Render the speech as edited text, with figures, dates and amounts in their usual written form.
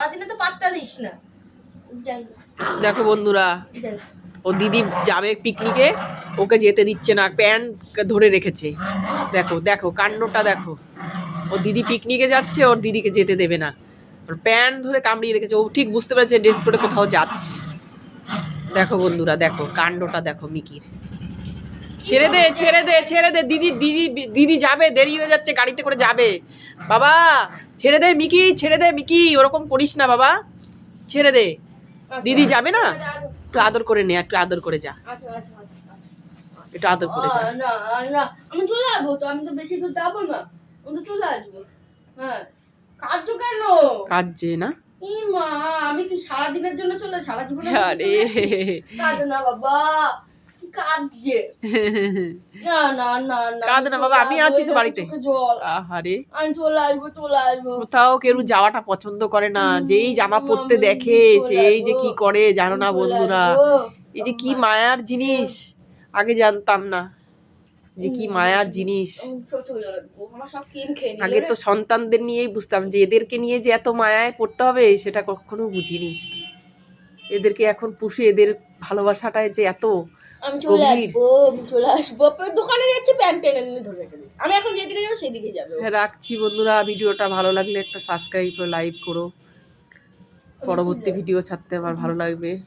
সারাদিনে তো পাত্তা দিস না। দেখো বন্ধুরা, ও দিদি যাবে পিকনিকে, ওকে যেতে দিচ্ছে না, প্যান্ট ধরে রেখেছে। দেখো দেখো কাণ্ডটা দেখো, ও দিদি পিকনিকে যাচ্ছে, ওর দিদিকে যেতে দেবে না, ওর প্যান্ট ধরে কামড়িয়ে রেখেছে। ও ঠিক বুঝতে পারছে ড্রেস পরে কোথাও যাচ্ছে। দেখো বন্ধুরা, দেখো কাণ্ডটা দেখো মিকির। ছেড়ে দে ছেড়ে দে ছেড়ে দে, দিদি দিদি দিদি যাবে, দেরি হয়ে যাচ্ছে, গাড়িতে করে যাবে। বাবা ছেড়ে দে মিকি, ছেড়ে দে মিকি, ওরকম করিস না বাবা, ছেড়ে দে। দিদি যাবে না, একটু আদর করে নে, একটু আদর করে যা, একটু আদর করে যা। না না আমি চলে আসবো তো, আমি তো বেশি দূর যাবো না, আমি তো চলে আসবো। হ্যাঁ কাঁদছো কেন? কাঁদছে না? মা আমি কি সারাদিনের জন্য চলে, সারা জীবনের আরে কাঁদে না বাবা, কাঁদছে। না না না না কাঁদে না বাবা, আমি আছি তো বাড়িতে। আহারে আমি চলে আসবো চলে আসবো। কোথাও কেউ যাওয়াটা পছন্দ করে না, যেই জামা পরতে দেখে সেই যে কি করে জানো না বন্ধুরা। এই যে কি মায়ার জিনিস, আগে জানতাম না যে কি মায়ার জিনিস। আগে তো সন্তানদের নিয়েই বুঝতাম যে এদেরকে নিয়ে যে এত মায়ায় পড়তে হবে, সেটা কখনো বুঝিনি। এদেরকে এখন পুষে এদের ভালোবাসাটায় যে এত গভীর। আমি চলে আসবো, দোকানে যাচ্ছি, প্যান্ট টেনে নিয়ে ধরে রেখে দিই, আমি এখন যেদিকে যাবো সেদিকে যাবো। হ্যাঁ রাখছি বন্ধুরা, ভিডিওটা ভালো লাগলে একটা সাবস্ক্রাইব করে লাইক করো, পরবর্তী ভিডিও ছাড়তে আমার ভালো লাগবে।